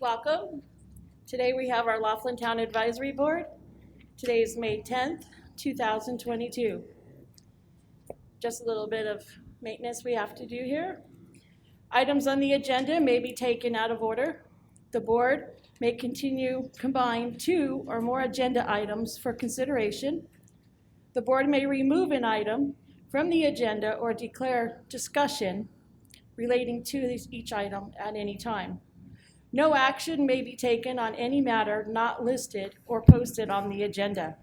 Welcome. Today we have our Laughlin Town Advisory Board. Today is May 10th, 2022. Just a little bit of maintenance we have to do here. Items on the agenda may be taken out of order. The board may combine 2 or more agenda items for consideration. The board may remove an item from the agenda or declare discussion relating to each item at any time. No action may be taken on any matter not listed or posted on the agenda.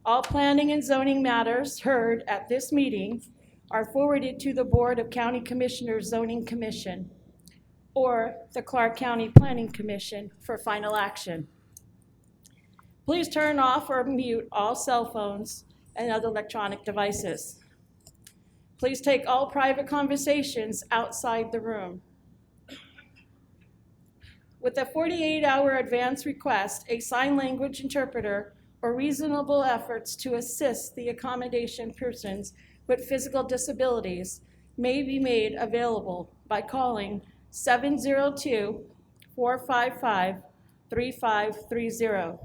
All planning and zoning matters heard at this meeting are forwarded to the Board of County Commissioners Zoning Commission or the Clark County Planning Commission for final action. Please turn off or mute all cell phones and other electronic devices. Please take all private conversations outside the room. With a 48-hour advance request, a sign language interpreter or reasonable efforts to assist the accommodation persons with physical disabilities may be made available by calling 702-455-3530,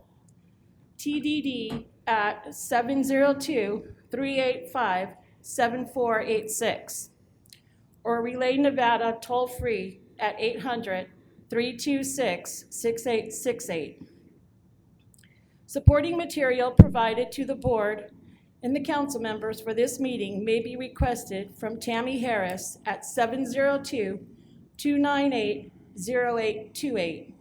TDD at 702-385-7486, or Relay Nevada toll-free at 800-326-6868. Supporting material provided to the board and the council members for this meeting may be requested from Tammy Harris at 702-298-0828.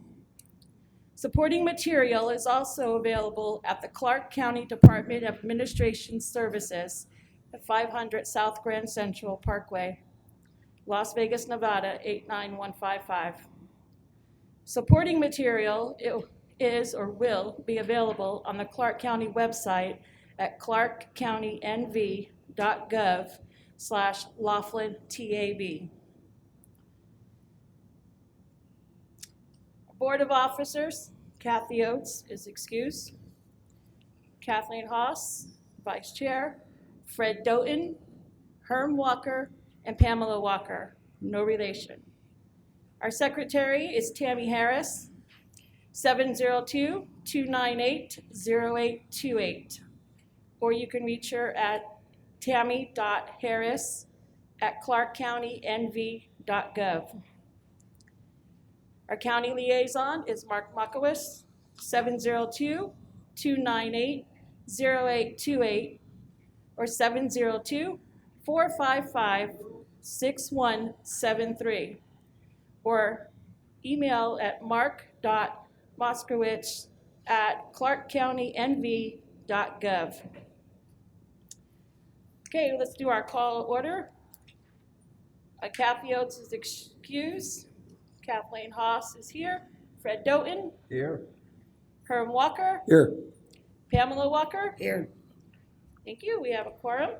Supporting material is also available at the Clark County Department of Administration Services at 500 South Grand Central Parkway, Las Vegas, Nevada 89155. Supporting material is or will be available on the Clark County website at clarkcountynv.gov/LaughlinTAB. Board of Officers, Kathy Oates is excused. Kathleen Haas, Vice Chair. Fred Doughton, Herm Walker, and Pamela Walker, no relation. Our Secretary is Tammy Harris, 702-298-0828. Or you can reach her at tammy.harris@clarkcountynv.gov. Our county liaison is Mark Makowicz, 702-298-0828 or 702-455-6173, or email at mark.moskowitz@clarkcountynv.gov. Okay, let's do our call order. Kathy Oates is excused. Kathleen Haas is here. Fred Doughton. Here. Herm Walker. Here. Pamela Walker. Here. Thank you. We have a quorum.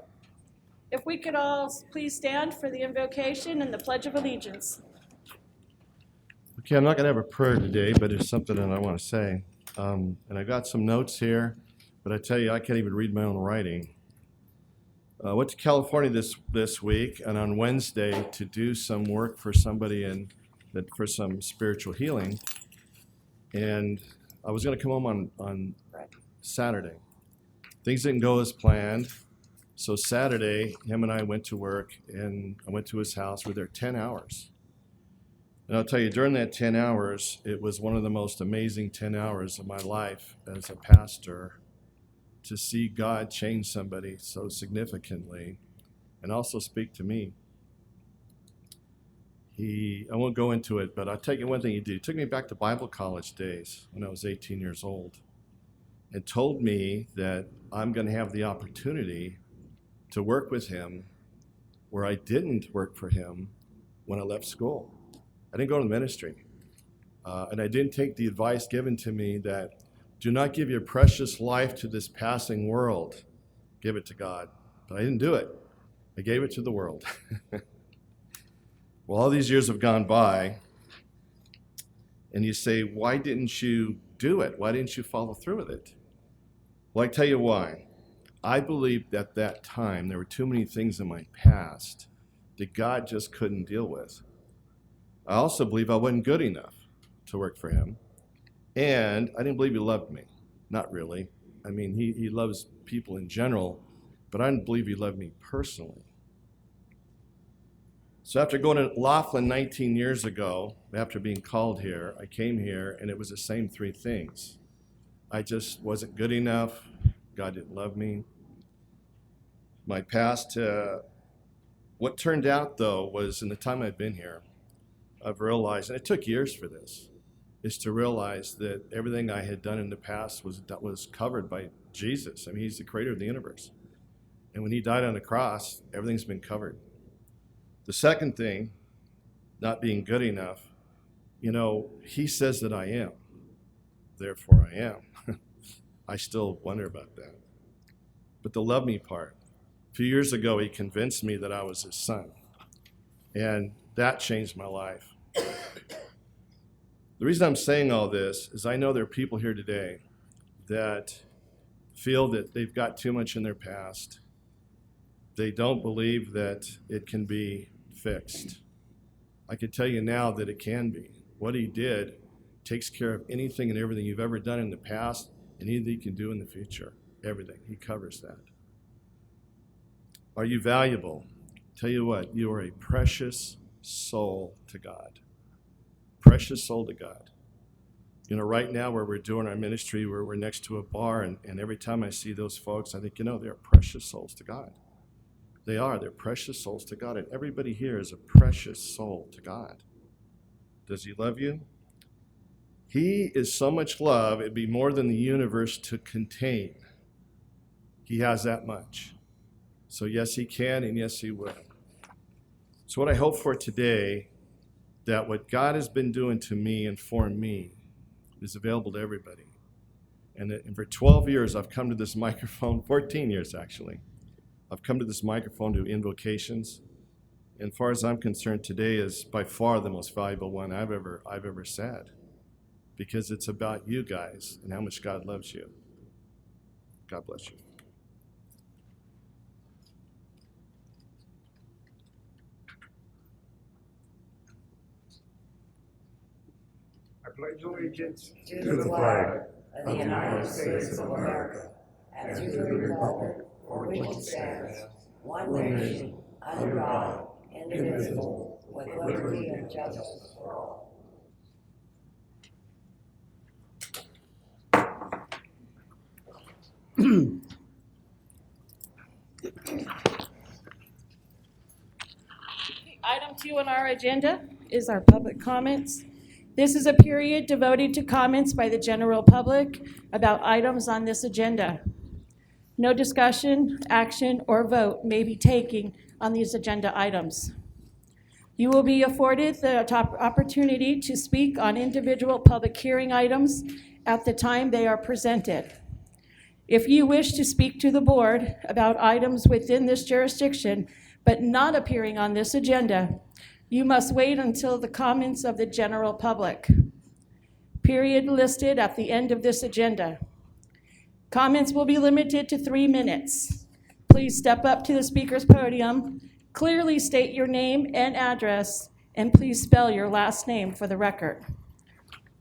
If we could all please stand for the invocation and the Pledge of Allegiance. Okay, I'm not going to have a prayer today, but it's something that I want to say. And I got some notes here, but I tell you, I can't even read my own writing. I went to California this week, and on Wednesday to do some work for somebody for some spiritual healing. And I was going to come home on Saturday. Things didn't go as planned. So Saturday, him and I went to work, and I went to his house. We were there 10 hours. And I'll tell you, during that 10 hours, it was one of the most amazing 10 hours of my life as a pastor, to see God change somebody so significantly and also speak to me. I won't go into it, but I'll tell you one thing he did. He took me back to Bible college days when I was 18 years old and told me that I'm going to have the opportunity to work with him where I didn't work for him when I left school. I didn't go to the ministry. And I didn't take the advice given to me that do not give your precious life to this passing world. Give it to God. But I didn't do it. I gave it to the world. Well, all these years have gone by, and you say, why didn't you do it? Why didn't you follow through with it? Well, I tell you why. I believed at that time there were too many things in my past that God just couldn't deal with. I also believe I wasn't good enough. to work for him. And I didn't believe he loved me. Not really. I mean, he loves people in general, but I didn't believe he loved me personally. So after going to Laughlin 19 years ago, after being called here, I came here, and it was the same three things. I just wasn't good enough. God didn't love me. My past, what turned out, though, was in the time I've been here, I've realized, and it took years for this, is to realize that everything I had done in the past was covered by Jesus. I mean, he's the creator of the universe. And when he died on the cross, everything's been covered. The second thing, not being good enough, he says that I am. Therefore I am. I still wonder about that. But the love me part. A few years ago, he convinced me that I was his son. And that changed my life. The reason I'm saying all this is I know there are people here today that feel that they've got too much in their past. They don't believe that it can be fixed. I can tell you now that it can be. What he did takes care of anything and everything you've ever done in the past and anything you can do in the future. Everything. He covers that. Are you valuable? Tell you what, you are a precious soul to God. Precious soul to God. Right now where we're doing our ministry, we're next to a bar, and every time I see those folks, I think, they're precious souls to God. They are. They're precious souls to God. And everybody here is a precious soul to God. Does he love you? He is so much love, it'd be more than the universe to contain. He has that much. So yes, he can, and yes, he will. So what I hope for today, that what God has been doing to me and for me is available to everybody. And for 12 years, I've come to this microphone, 14 years actually. I've come to this microphone to invocations. And as far as I'm concerned, today is by far the most valuable one I've ever said. Because it's about you guys and how much God loves you. God bless you. I pledge allegiance to the flag of the United States of America and to the republic for which it stands, one nation, under God, indivisible, with liberty and justice for all. Item 2 on our agenda is our public comments. This is a period devoted to comments by the general public about items on this agenda. No discussion, action, or vote may be taken on these agenda items. You will be afforded the opportunity to speak on individual public hearing items at the time they are presented. If you wish to speak to the board about items within this jurisdiction, but not appearing on this agenda, you must wait until the comments of the general public. Period listed at the end of this agenda. Comments will be limited to 3 minutes. Please step up to the speaker's podium, clearly state your name and address, and please spell your last name for the record.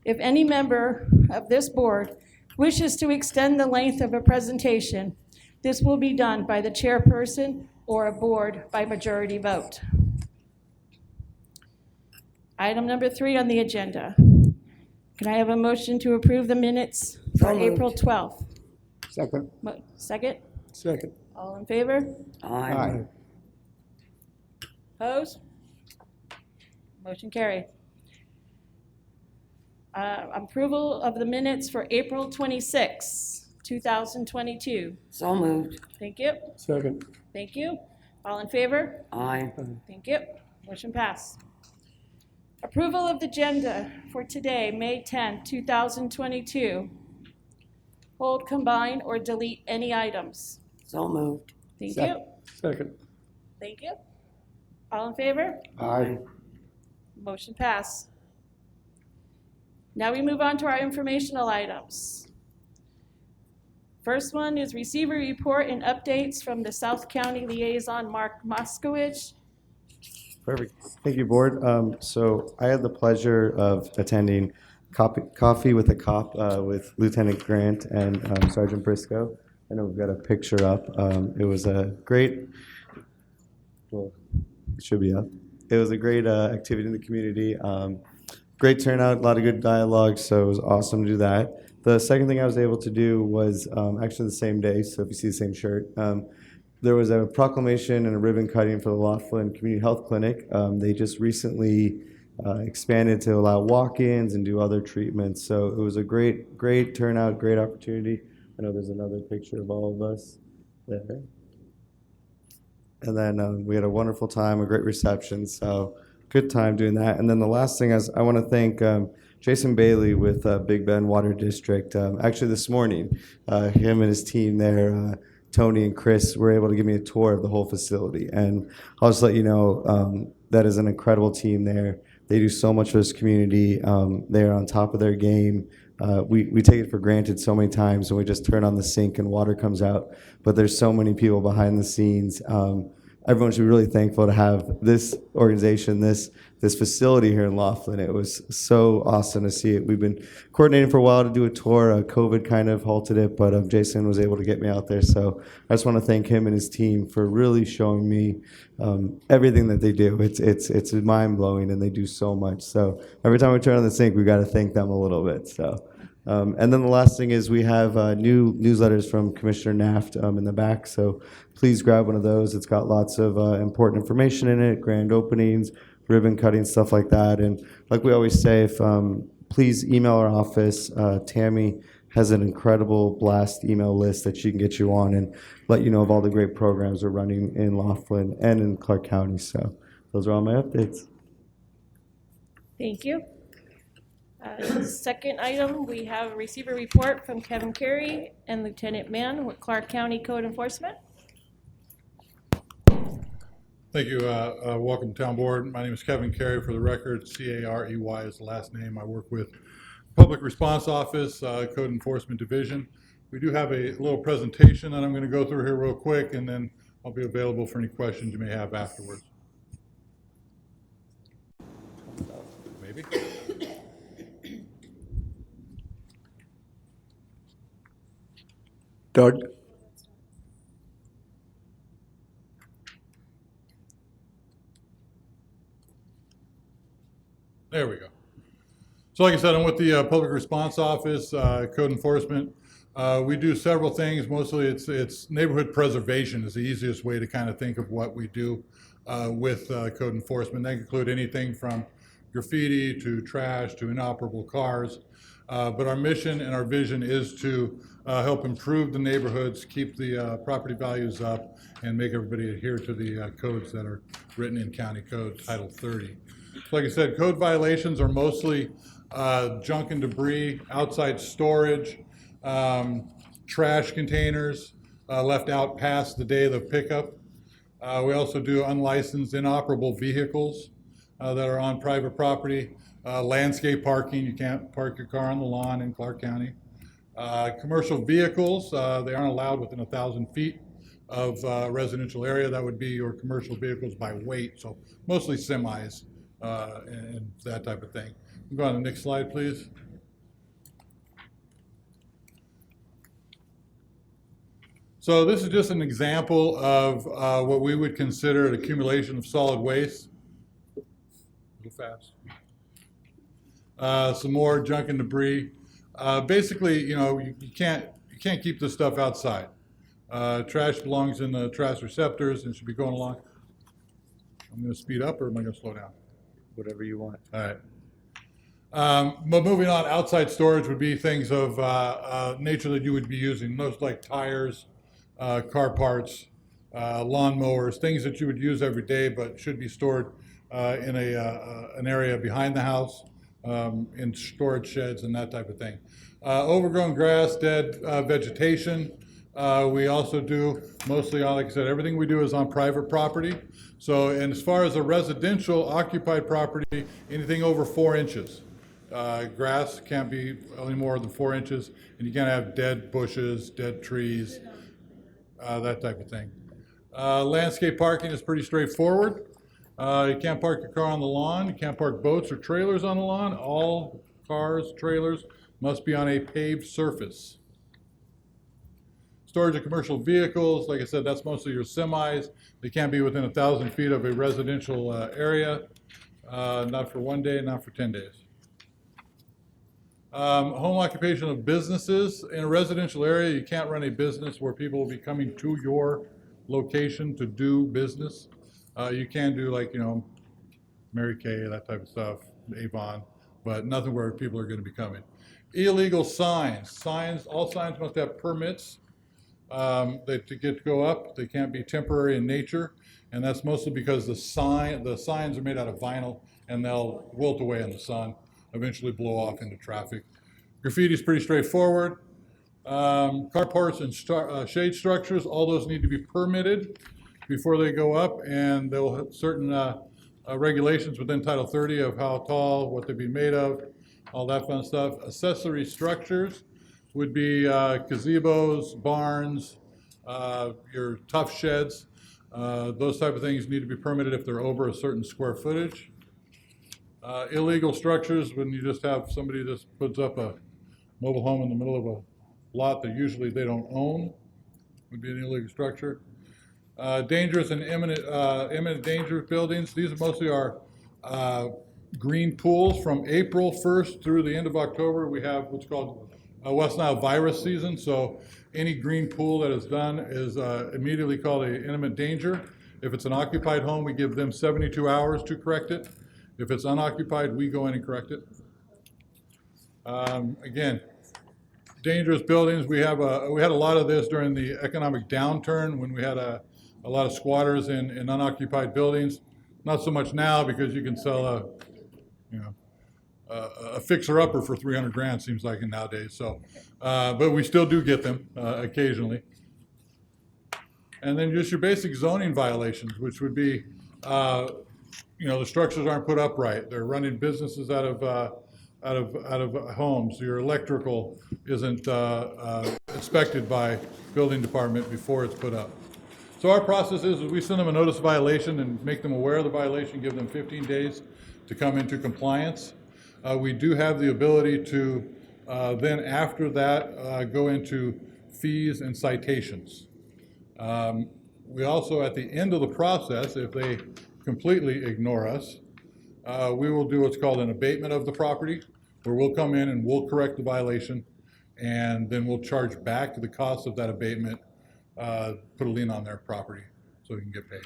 If any member of this board wishes to extend the length of a presentation, this will be done by the chairperson or a board by majority vote. Item number 3 on the agenda. Can I have a motion to approve the minutes for April 12th? Second. Second? Second. All in favor? Aye. Opposed? Motion carried. Approval of the minutes for April 26, 2022. So moved. Thank you. Second. Thank you. All in favor? Aye. Thank you. Motion passed. Approval of the agenda for today, May 10, 2022. Hold, combine, or delete any items. So moved. Thank you. Second. Thank you. All in favor? Aye. Motion passed. Now we move on to our informational items. First one is receiver report and updates from the South County Liaison, Mark Moskowitz. Perfect. Thank you, Board. So I had the pleasure of attending Coffee with a Cop with Lieutenant Grant and Sergeant Briscoe. I know we've got a picture up. It was a great, well, it should be up. It was a great activity in the community. Great turnout, a lot of good dialogue, so it was awesome to do that. The second thing I was able to do was actually the same day, so if you see the same shirt, there was a proclamation and a ribbon cutting for the Laughlin Community Health Clinic. They just recently expanded to allow walk-ins and do other treatments, so it was a great turnout, great opportunity. I know there's another picture of all of us there. And then we had a wonderful time, a great reception, so good time doing that. And then the last thing is I want to thank Jason Bailey with Big Bend Water District. Actually this morning, him and his team there, Tony and Chris, were able to give me a tour of the whole facility. And I'll just let you know, that is an incredible team there. They do so much for this community. They're on top of their game. We take it for granted so many times when we just turn on the sink and water comes out. But there's so many people behind the scenes. Everyone should be really thankful to have this organization, this facility here in Laughlin. It was so awesome to see it. We've been coordinating for a while to do a tour. COVID kind of halted it, but Jason was able to get me out there. So I just want to thank him and his team for really showing me everything that they do. It's mind-blowing, and they do so much. So every time we turn on the sink, we got to thank them a little bit. So. And then the last thing is we have new newsletters from Commissioner Naft in the back, so please grab one of those. It's got lots of important information in it, grand openings, ribbon cutting, stuff like that. And like we always say, if please email our office. Tammy has an incredible blast email list that she can get you on and let you know of all the great programs we're running in Laughlin and in Clark County. So those are all my updates. Thank you. Second item, we have a receiver report from Kevin Carey and Lieutenant Mann with Clark County Code Enforcement. Thank you. Welcome to Town Board. My name is Kevin Carey, for the record. C-A-R-E-Y is the last name. I work with Public Response Office, Code Enforcement Division. We do have a little presentation that I'm going to go through here real quick, and then I'll be available for any questions you may have afterwards. Maybe. Doug? There we go. So like I said, I'm with the Public Response Office, Code Enforcement. We do several things. Mostly it's neighborhood preservation is the easiest way to kind of think of what we do with code enforcement. They include anything from graffiti to trash to inoperable cars. But our mission and our vision is to help improve the neighborhoods, keep the property values up, and make everybody adhere to the codes that are written in County Code Title 30. So like I said, code violations are mostly junk and debris, outside storage, trash containers left out past the day of the pickup. We also do unlicensed, inoperable vehicles that are on private property. Landscape parking, you can't park your car on the lawn in Clark County. Commercial vehicles, they aren't allowed within 1,000 feet of residential area. That would be your commercial vehicles by weight, so mostly semis and that type of thing. Go on to the next slide, please. So this is just an example of what we would consider an accumulation of solid waste. A little fast. Some more junk and debris. Basically, you know, you can't keep this stuff outside. Trash belongs in the trash receptors and should be going along. I'm going to speed up, or am I going to slow down? Whatever you want. All right. But moving on, outside storage would be things of nature that you would be using, most like tires, car parts, lawn mowers, things that you would use every day but should be stored in an area behind the house, in storage sheds and that type of thing. Overgrown grass, dead vegetation. We also do mostly, like I said, everything we do is on private property. So, and as far as a residential occupied property, anything over 4 inches. Grass can't be any more than 4 inches, and you can't have dead bushes, dead trees, that type of thing. Landscape parking is pretty straightforward. You can't park your car on the lawn. You can't park boats or trailers on the lawn. All cars, trailers must be on a paved surface. Storage of commercial vehicles, like I said, that's mostly your semis. They can't be within 1,000 feet of a residential area, not for 1 day, not for 10 days. Home occupation of businesses. In a residential area, you can't run a business where people will be coming to your location to do business. You can do like, Mary Kay, that type of stuff, Avon, but nothing where people are going to be coming. Illegal signs. All signs must have permits. To get to go up. They can't be temporary in nature, and that's mostly because the signs are made out of vinyl and they'll wilt away in the sun, eventually blow off into traffic. Graffiti is pretty straightforward. Carports and shade structures, all those need to be permitted before they go up, and they'll have certain regulations within Title 30 of how tall, what they'd be made of, all that fun stuff. Accessory structures would be gazebos, barns, your tough sheds. Those type of things need to be permitted if they're over a certain square footage. Illegal structures, when you just have somebody that puts up a mobile home in the middle of a lot that usually they don't own, would be an illegal structure. Dangerous and imminent danger buildings. These are mostly our green pools. From April 1st through the end of October, we have what's called West Nile virus season. So any green pool that is done is immediately called an imminent danger. If it's an occupied home, we give them 72 hours to correct it. If it's unoccupied, we go in and correct it. Again, dangerous buildings. We had a lot of this during the economic downturn when we had a lot of squatters in unoccupied buildings. Not so much now because you can sell a fixer-upper for 300 grand, seems like nowadays. So, but we still do get them occasionally. And then just your basic zoning violations, which would be, the structures aren't put up right. They're running businesses out of homes. Your electrical isn't inspected by building department before it's put up. So our process is we send them a notice of violation and make them aware of the violation, give them 15 days to come into compliance. We do have the ability to then after that go into fees and citations. We also, at the end of the process, if they completely ignore us, we will do what's called an abatement of the property, where we'll come in and we'll correct the violation, and then we'll charge back the cost of that abatement, put a lien on their property so we can get paid.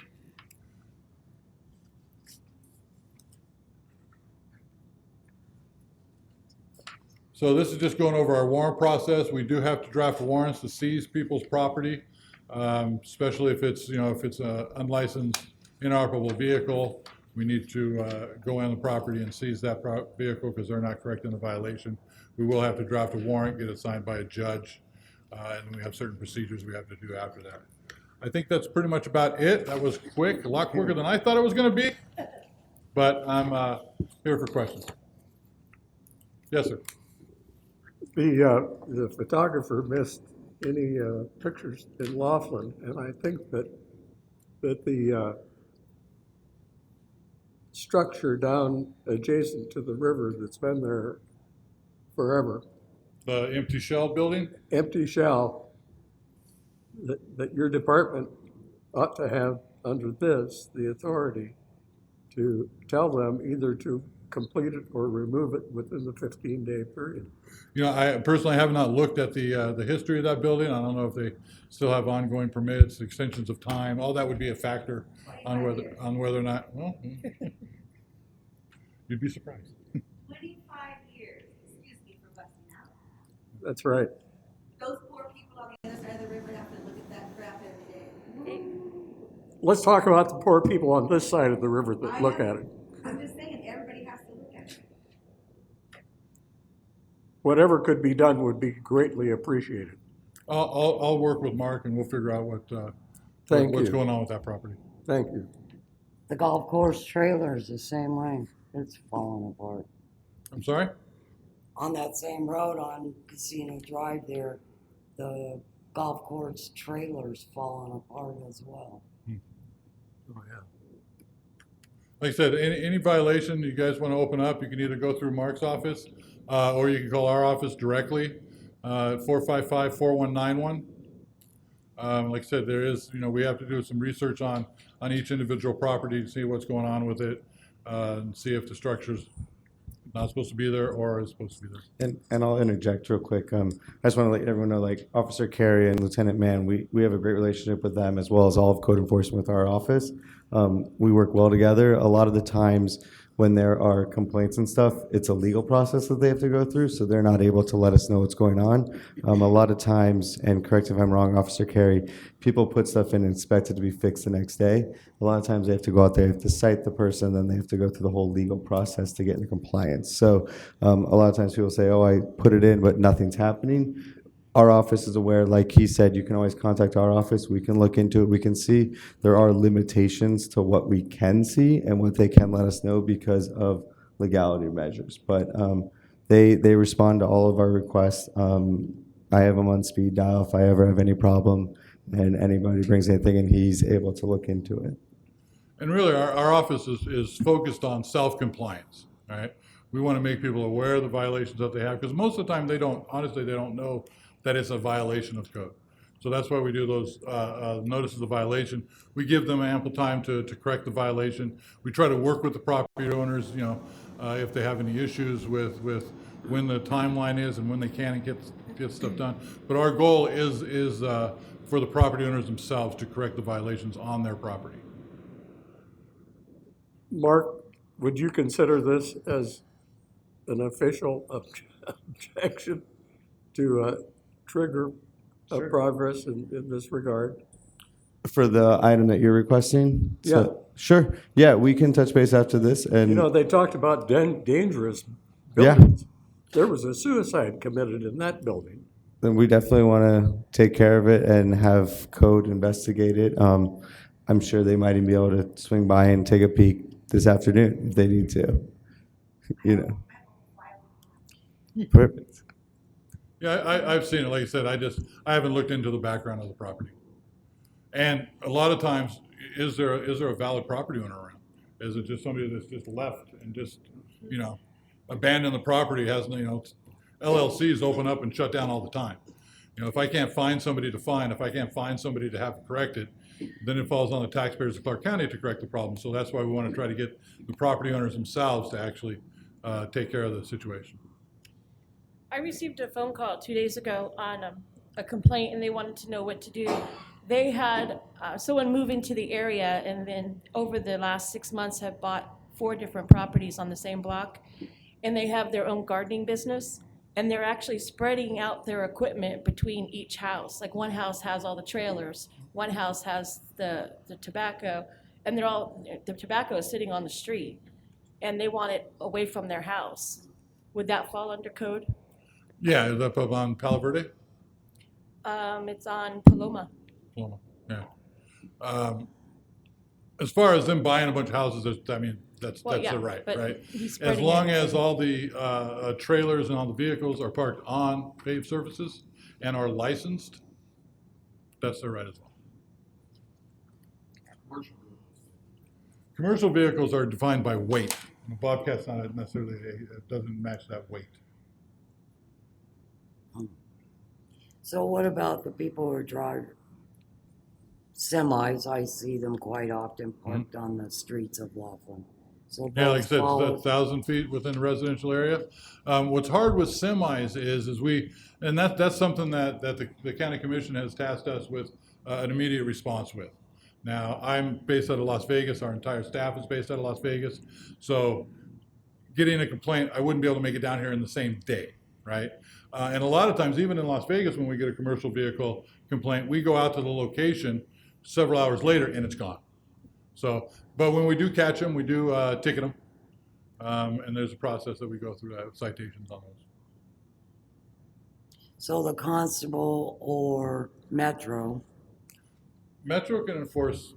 So this is just going over our warrant process. We do have to draft warrants to seize people's property, especially if it's an unlicensed, inoperable vehicle. We need to go on the property and seize that vehicle because they're not correcting the violation. We will have to draft a warrant, get it signed by a judge, and we have certain procedures we have to do after that. I think that's pretty much about it. That was quick, a lot quicker than I thought it was going to be, but I'm here for questions. Yes, sir. The photographer missed any pictures in Laughlin, and I think that the structure down adjacent to the river that's been there forever, The empty shell building? empty shell, that your department ought to have under this the authority to tell them either to complete it or remove it within the 15-day period. I personally have not looked at the history of that building. I don't know if they still have ongoing permits, extensions of time. All that would be a factor on whether or not. Well, you'd be surprised. 25 years, excuse me for busting out. That's right. Those poor people on the other side of the river have to look at that crap every day. Let's talk about the poor people on this side of the river that look at it. I'm just saying, everybody has to look at it. Whatever could be done would be greatly appreciated. I'll work with Mark and we'll figure out what's you. going on with that property. Thank you. The golf course trailer is the same way. It's falling apart. I'm sorry? On that same road on Casino Drive there, the golf course trailer's falling apart as well. Oh, yeah. Like I said, any violation you guys want to open up, you can either go through Mark's office, or you can call our office directly, 455-4191. Like I said, there is, we have to do some research on each individual property to see what's going on with it, and see if the structure's not supposed to be there or is supposed to be there. And I'll interject real quick. I just want to let everyone know, like Officer Carey and Lieutenant Mann, we have a great relationship with them, as well as all of code enforcement with our office. We work well together. A lot of the times when there are complaints and stuff, it's a legal process that they have to go through, so they're not able to let us know what's going on. A lot of times, and correct if I'm wrong, Officer Carey, people put stuff in and expect it to be fixed the next day. A lot of times they have to go out there, they have to cite the person, then they have to go through the whole legal process to get into compliance. So a lot of times people say, oh, I put it in, but nothing's happening. Our office is aware, like he said, you can always contact our office. We can look into it. We can see there are limitations to what we can see and what they can let us know because of legality measures. But they respond to all of our requests. I have them on speed dial if I ever have any problem, and anybody brings anything in, he's able to look into it. And really, our office is focused on self-compliance, right? We want to make people aware of the violations that they have, because most of the time they don't know that it's a violation of code. So that's why we do those notices of violation. We give them ample time to correct the violation. We try to work with the property owners, if they have any issues with when the timeline is and when they can get stuff done. But our goal is for the property owners themselves to correct the violations on their property. Mark, would you consider this as an official objection to trigger progress in this regard? For the item that you're requesting? Yeah. Sure. Yeah, we can touch base after this. And They talked about dangerous Yeah. buildings. There was a suicide committed in that building. then we definitely want to take care of it and have code investigate it. I'm sure they might even be able to swing by and take a peek this afternoon if they need to. Perfect. Yeah, I've seen it. Like I said, I haven't looked into the background of the property. And a lot of times, is there a valid property owner around? Is it just somebody that's just left and just, abandoned the property, LLCs open up and shut down all the time. If I can't find somebody to fine, if I can't find somebody to have it corrected, then it falls on the taxpayers of Clark County to correct the problem. So that's why we want to try to get the property owners themselves to actually take care of the situation. I received a phone call 2 days ago on a complaint, and they wanted to know what to do. They had someone move into the area, and then over the last 6 months have bought 4 different properties on the same block, and they have their own gardening business, and they're actually spreading out their equipment between each house. Like one house has all the trailers, one house has the tobacco, and the tobacco is sitting on the street, and they want it away from their house. Would that fall under code? Yeah, is that up on Palo Verde? It's on Paloma. Paloma, yeah. As far as them buying a bunch of houses, that's Well, yeah, their right, but right? he's As spreading long it. as all the trailers and all the vehicles are parked on paved surfaces and are licensed, that's their right as well. Commercial vehicles are defined by weight. The Bobcat's not necessarily, it doesn't match that weight. So what about the people who drive semis? I see them quite often parked on the streets of Laughlin. So Yeah, like I those said, fall- it's 1,000 feet within the residential area. What's hard with semis is and that's something that the county commission has tasked us with an immediate response with. Now, I'm based out of Las Vegas. Our entire staff is based out of Las Vegas. So getting a complaint, I wouldn't be able to make it down here in the same day, right? And a lot of times, even in Las Vegas, when we get a commercial vehicle complaint, we go out to the location several hours later and it's gone. So, but when we do catch them, we do ticket them. And there's a process that we go through citations on those. So the constable or Metro, Metro can enforce,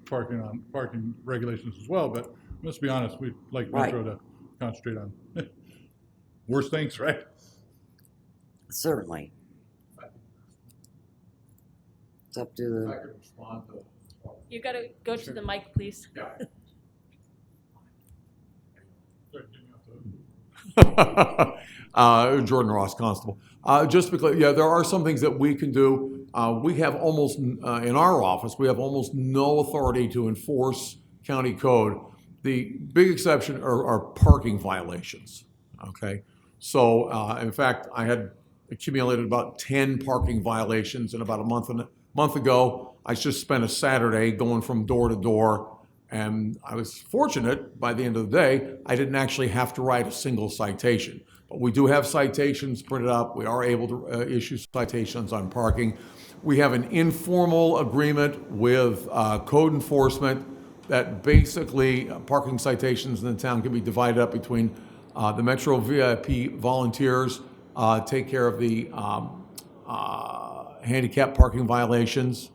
parking regulations as well, but let's be honest, we'd like Right. Metro to concentrate on worse things, right? certainly. It's up to the, could respond to. You gotta go to the mic, please. Yeah. Jordan Ross Constable. Just because, yeah, there are some things that we can do. We have almost, in our office, we have almost no authority to enforce county code. The big exception are parking violations, okay? So, in fact, I had accumulated about 10 parking violations, and about a month ago, I just spent a Saturday going from door to door, and I was fortunate, by the end of the day, I didn't actually have to write a single citation. But we do have citations printed up. We are able to issue citations on parking. We have an informal agreement with code enforcement that basically parking citations in the town can be divided up between the Metro VIP volunteers take care of the handicap parking violations,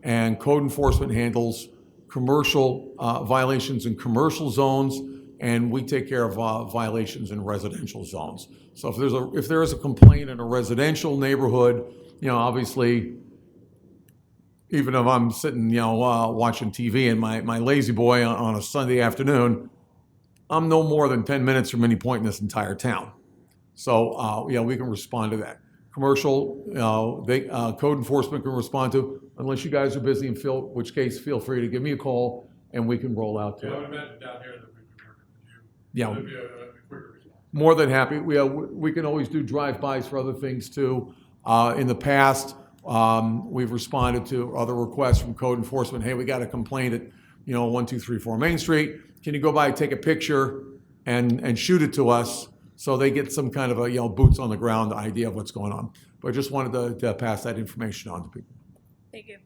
and code enforcement handles commercial violations in commercial zones, and we take care of violations in residential zones. So if there is a complaint in a residential neighborhood, obviously, even if I'm sitting, watching TV and my lazy boy on a Sunday afternoon, I'm no more than 10 minutes from any point in this entire town. So, we can respond to that. Commercial, code enforcement can respond to, unless you guys are busy, in which case feel free to give me a call and we can roll out to it. I would imagine down here that we could work with you. Yeah. It'd be a quicker response. More than happy. We can always do drive-bys for other things too. In the past, we've responded to other requests from code enforcement. Hey, we got a complaint at 1234 Main Street. Can you go by, take a picture, and shoot it to us, so they get some kind of a boots on the ground idea of what's going on. But I just wanted to pass that information on to people. Thank you.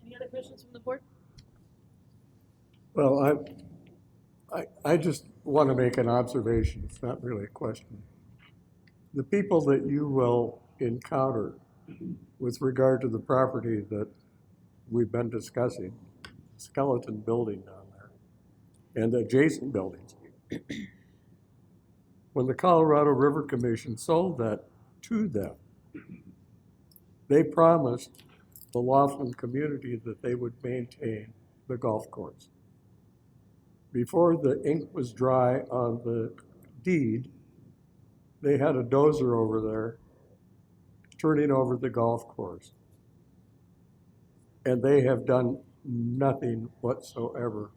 Any other questions from the board? Well, I just want to make an observation. It's not really a question. The people that you will encounter with regard to the property that we've been discussing, skeleton building down there, and adjacent buildings. When the Colorado River Commission sold that to them, they promised the Laughlin community that they would maintain the golf course. Before the ink was dry on the deed, they had a dozer over there turning over the golf course. And they have done nothing whatsoever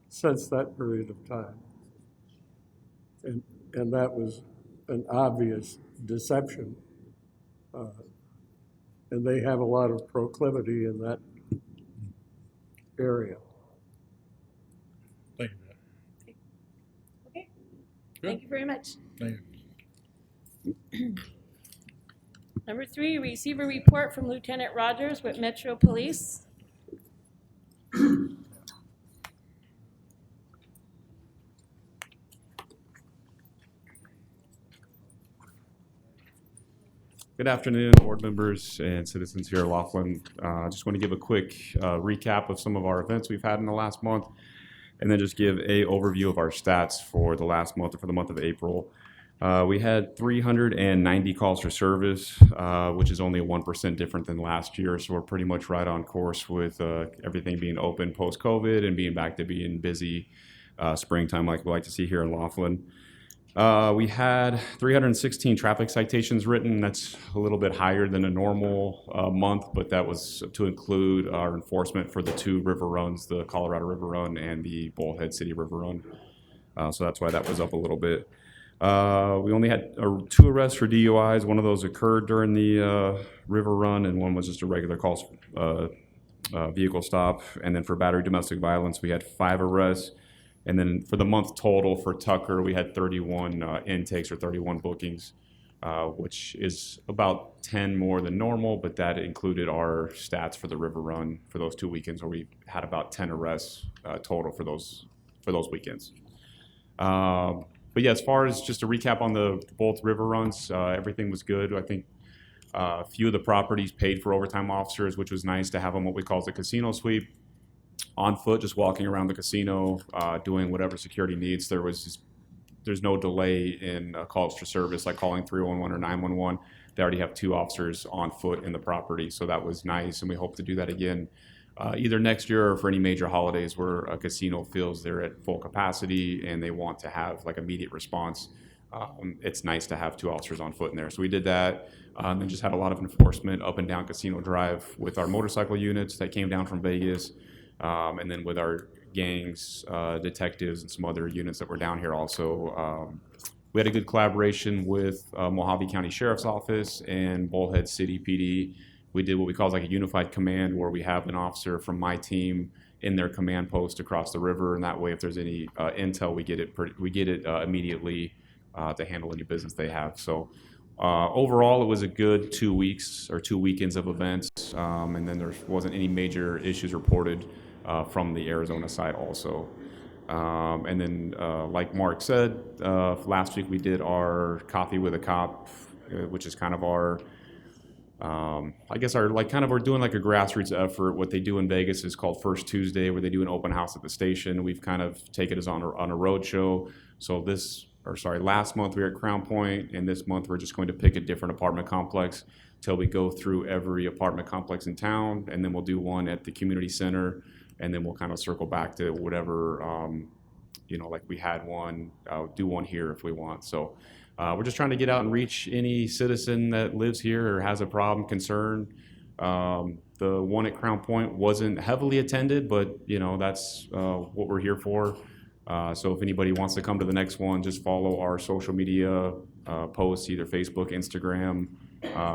since that period of time. And that was an obvious deception. And they have a lot of proclivity in that area. Thank you, Matt. Okay. Good. Thank you very much. Thank you. Number 3, receive a report from Lieutenant Rogers with Metro Police. Good afternoon, board members and citizens here at Laughlin. I just want to give a quick recap of some of our events we've had in the last month, and then just give a overview of our stats for the last month, or for the month of April. We had 390 calls for service, which is only 1% different than last year, so we're pretty much right on course with everything being open post-COVID and being back to being busy springtime like we like to see here in Laughlin. We had 316 traffic citations written. That's a little bit higher than a normal month, but that was to include our enforcement for the 2 river runs, the Colorado River Run and the Bullhead City River Run. So that's why that was up a little bit. We only had 2 arrests for DUIs. One of those occurred during the river run, and one was just a regular vehicle stop. And then for battery domestic violence, we had 5 arrests. And then for the month total for Tucker, we had 31 intakes, or 31 bookings, which is about 10 more than normal, but that included our stats for the river run for those 2 weekends, where we had about 10 arrests total for those weekends. But yeah, as far as just a recap on both river runs, everything was good. I think a few of the properties paid for overtime officers, which was nice to have them what we call the casino sweep, on foot, just walking around the casino, doing whatever security needs. There was there's no delay in calls for service, like calling 311 or 911. They already have 2 officers on foot in the property, so that was nice, and we hope to do that again either next year or for any major holidays where a casino feels they're at full capacity and they want to have like immediate response. It's nice to have 2 officers on foot in there. So we did that, and then just had a lot of enforcement up and down Casino Drive with our motorcycle units that came down from Vegas, and then with our gangs, detectives, and some other units that were down here also. We had a good collaboration with Mojave County Sheriff's Office and Bullhead City PD. We did what we call like a unified command, where we have an officer from my team in their command post across the river, and that way, if there's any intel, we get it immediately to handle any business they have. So overall, it was a good 2 weeks or 2 weekends of events, and then there wasn't any major issues reported from the Arizona side also. And then, like Mark said, last week we did our Coffee with a Cop, which is kind of our we're doing like a grassroots effort. What they do in Vegas is called First Tuesday, where they do an open house at the station. We've kind of taken it on a road show. So last month we were at Crown Point, and this month we're just going to pick a different apartment complex till we go through every apartment complex in town, and then we'll do one at the community center, and then we'll kind of circle back to whatever, like we had one, do one here if we want. So we're just trying to get out and reach any citizen that lives here or has a problem, concern. The one at Crown Point wasn't heavily attended, but that's what we're here for. So if anybody wants to come to the next one, just follow our social media posts, either Facebook, Instagram,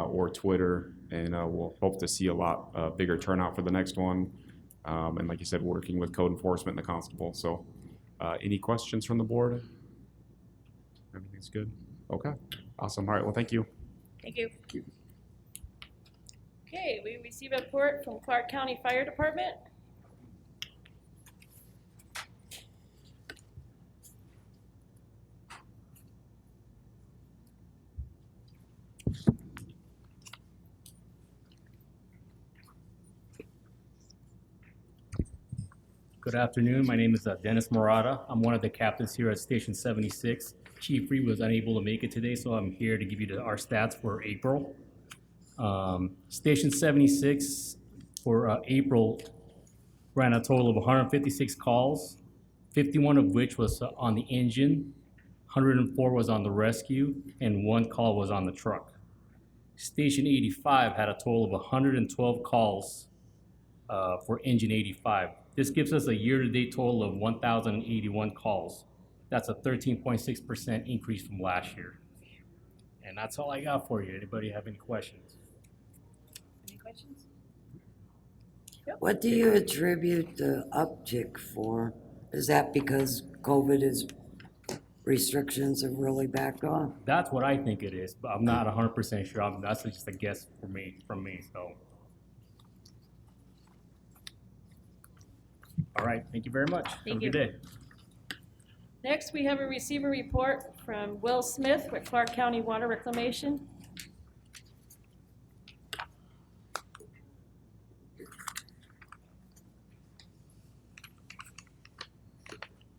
or Twitter, and we'll hope to see a lot bigger turnout for the next one. And like you said, working with code enforcement and the constable. So any questions from the board? Everything's good? Okay, awesome. All right, well, thank you. Thank you. Okay, we receive a report from Clark County Fire Department. Good afternoon. My name is Dennis Murata. I'm one of the captains here at Station 76. Chief Reed was unable to make it today, so I'm here to give you our stats for April. Station 76 for April ran a total of 156 calls, 51 of which was on the engine, 104 was on the rescue, and 1 call was on the truck. Station 85 had a total of 112 calls for engine 85. This gives us a year-to-date total of 1,081 calls. That's a 13.6% increase from last year. And that's all I got for you. Anybody have any questions? Any questions? What do you attribute the uptick for? Is that because restrictions have really backed off? That's what I think it is, but I'm not 100% sure. That's just a guess from me. So, all right. Thank you very much. Thank Have a good day. Next, we have a receiver report from Will Smith with Clark County Water Reclamation.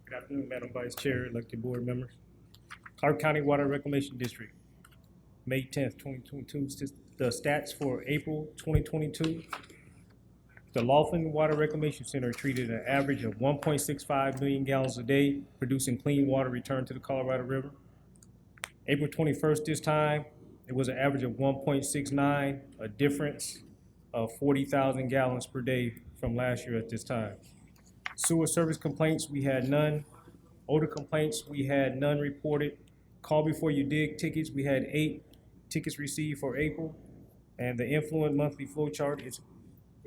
Good afternoon, Madam Vice Chair, elected board members. Clark County Water Reclamation District, May 10th, 2022. The stats for April 2022. The Laughlin Water Reclamation Center treated an average of 1.65 million gallons a day, producing clean water returned to the Colorado River. April 21st this time, it was an average of 1.69, a difference of 40,000 gallons per day from last year at this time. Sewer service complaints, we had none. Odor complaints, we had none reported. Call before you dig tickets, we had 8 tickets received for April. And the influent monthly flow chart is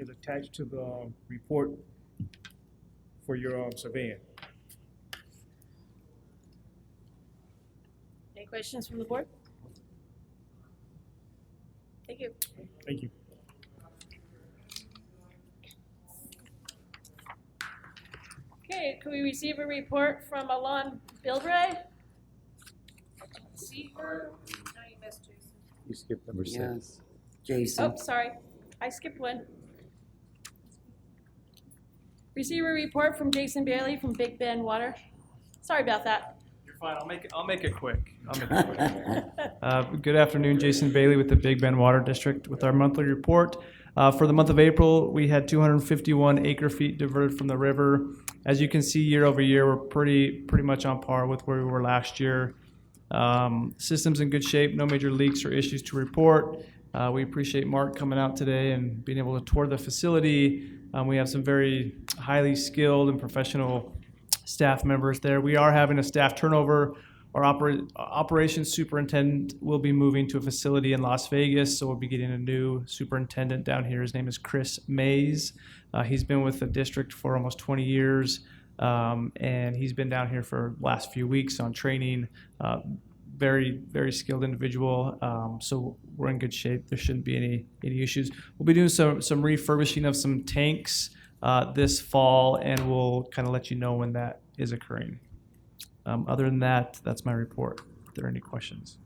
attached to the report for your surveying. Any questions from the board? Thank you. Thank you. Okay, can we receive a report from Alon Bilbray? See her? No, you missed Jason. You skipped number 6. Yes. Jason. Oh, sorry, I skipped one. Receive a report from Jason Bailey from Big Bend Water. Sorry about that. You're fine. I'll make it quick. Good afternoon, Jason Bailey with the Big Bend Water District with our monthly report. For the month of April, we had 251 acre feet diverted from the river. As you can see, year over year, we're pretty much on par with where we were last year. System's in good shape. No major leaks or issues to report. We appreciate Mark coming out today and being able to tour the facility. We have some very highly skilled and professional staff members there. We are having a staff turnover. Our operations superintendent will be moving to a facility in Las Vegas, so we'll be getting a new superintendent down here. His name is Chris Mays. He's been with the district for almost 20 years, and he's been down here for the last few weeks on training. Very, very skilled individual, so we're in good shape. There shouldn't be any issues. We'll be doing some refurbishing of some tanks this fall, and we'll kind of let you know when that is occurring. Other than that, that's my report. If there are any questions.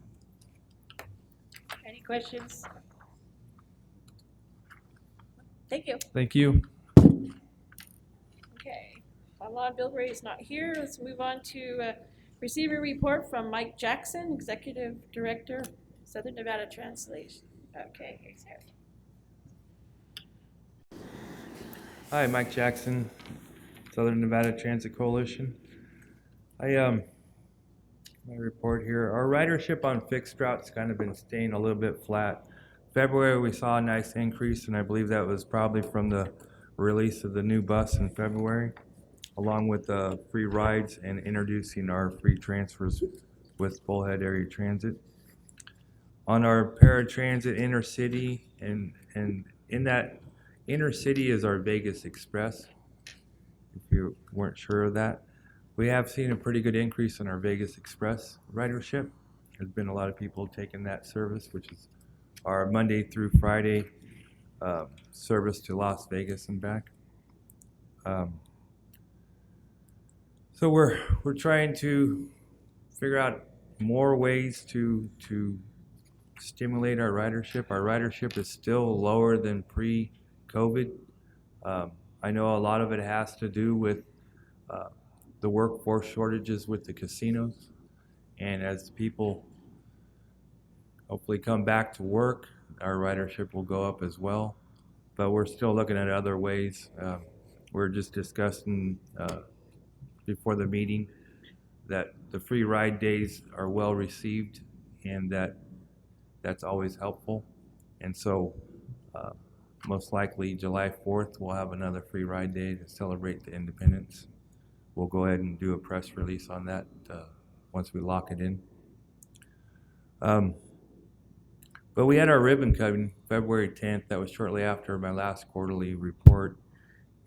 Any questions? Thank you. Thank you. Okay, Lon Bilbray is not here. Let's move on to receiver report from Mike Jackson, Executive Director, Southern Nevada Translation. Okay, he's here. Hi, Mike Jackson, Southern Nevada Transit Coalition. My report here. Our ridership on fixed routes kind of been staying a little bit flat. February we saw a nice increase, and I believe that was probably from the release of the new bus in February, along with free rides and introducing our free transfers with Bullhead Area Transit. On our paratransit intercity, and in that intercity is our Vegas Express, if you weren't sure of that. We have seen a pretty good increase in our Vegas Express ridership. There's been a lot of people taking that service, which is our Monday through Friday service to Las Vegas and back. So we're trying to figure out more ways to stimulate our ridership. Our ridership is still lower than pre-COVID. I know a lot of it has to do with the workforce shortages with the casinos, and as people hopefully come back to work, our ridership will go up as well. But we're still looking at other ways. We're just discussing before the meeting that the free ride days are well received, and that's always helpful. And so most likely July 4th we'll have another free ride day to celebrate the independence. We'll go ahead and do a press release on that once we lock it in. But we had our ribbon cutting February 10th. That was shortly after my last quarterly report,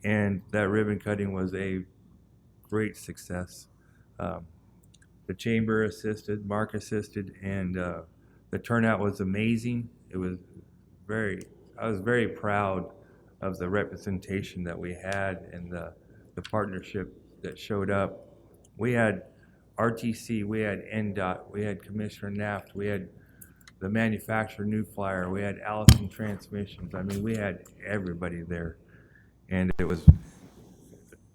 and that ribbon cutting was a great success. The chamber assisted, Mark assisted, and the turnout was amazing. I was very proud of the representation that we had and the partnership that showed up. We had RTC, we had NDOT, we had Commissioner Naft, we had the manufacturer New Flyer, we had Allison Transmissions. I mean, we had everybody there, and it was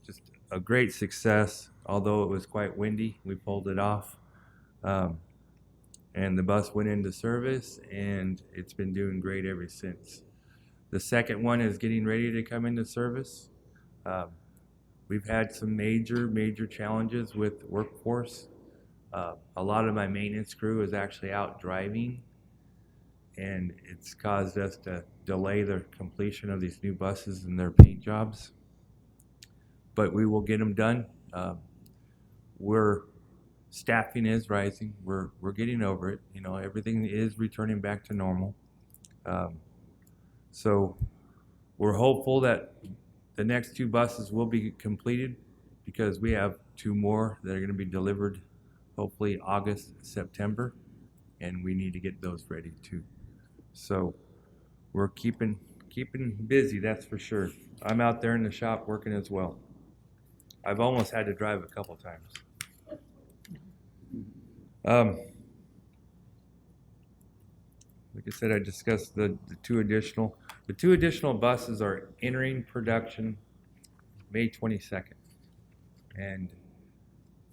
just a great success. Although it was quite windy, we pulled it off, and the bus went into service, and it's been doing great ever since. The second one is getting ready to come into service. We've had some major challenges with workforce. A lot of my maintenance crew is actually out driving, and it's caused us to delay the completion of these new buses and their paint jobs. But we will get them done. Staffing is rising. We're getting over it. You know, everything is returning back to normal. So we're hopeful that the next two buses will be completed, because we have two more that are going to be delivered hopefully August, September, and we need to get those ready too. So we're keeping busy, that's for sure. I'm out there in the shop working as well. I've almost had to drive a couple times. Like I said, I discussed the two additional buses are entering production May 22nd, and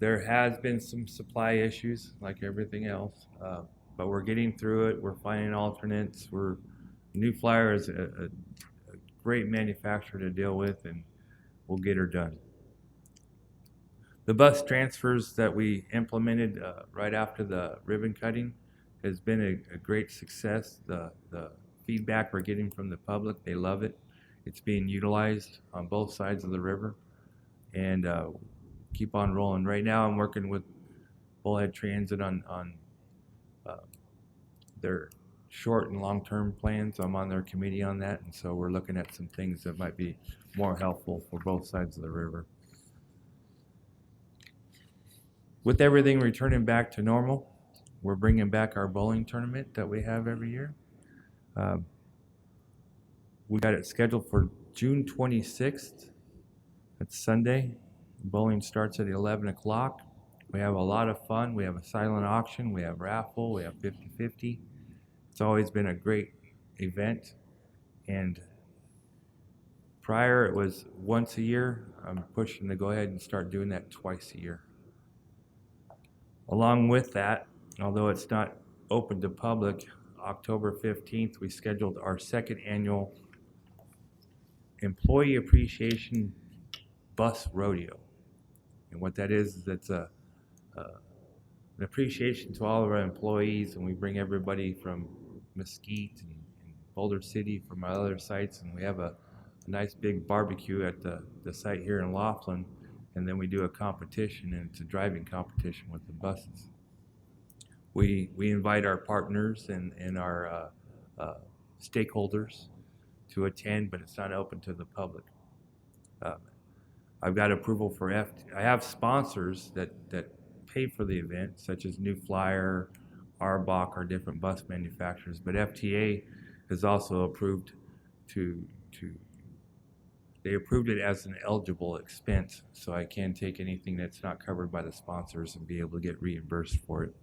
There has been some supply issues, like everything else, but we're getting through it. We're finding alternates. New Flyer is a great manufacturer to deal with, and we'll get her done. The bus transfers that we implemented right after the ribbon cutting has been a great success. The feedback we're getting from the public, they love it. It's being utilized on both sides of the river, and keep on rolling. Right now I'm working with Bullhead Transit on their short and long-term plans. I'm on their committee on that, and so we're looking at some things that might be more helpful for both sides of the river. With everything returning back to normal, we're bringing back our bowling tournament that we have every year. We got it scheduled for June 26th. It's Sunday. Bowling starts at 11 o'clock. We have a lot of fun. We have a silent auction. We have raffle. We have 50-50. It's always been a great event. And prior it was once a year. I'm pushing to go ahead and start doing that twice a year. Along with that, although it's not open to public, October 15th, we scheduled our second annual Employee Appreciation Bus Rodeo. And what that is it's an appreciation to all of our employees, and we bring everybody from Mesquite and Boulder City from our other sites, and we have a nice big barbecue at the site here in Laughlin, and then we do a competition, and it's a driving competition with the buses. We invite our partners and our stakeholders to attend, but it's not open to the public. I've got approval for I have sponsors that pay for the event, such as New Flyer, Arbach, or different bus manufacturers, but FTA has also approved they approved it as an eligible expense, so I can take anything that's not covered by the sponsors and be able to get reimbursed for it,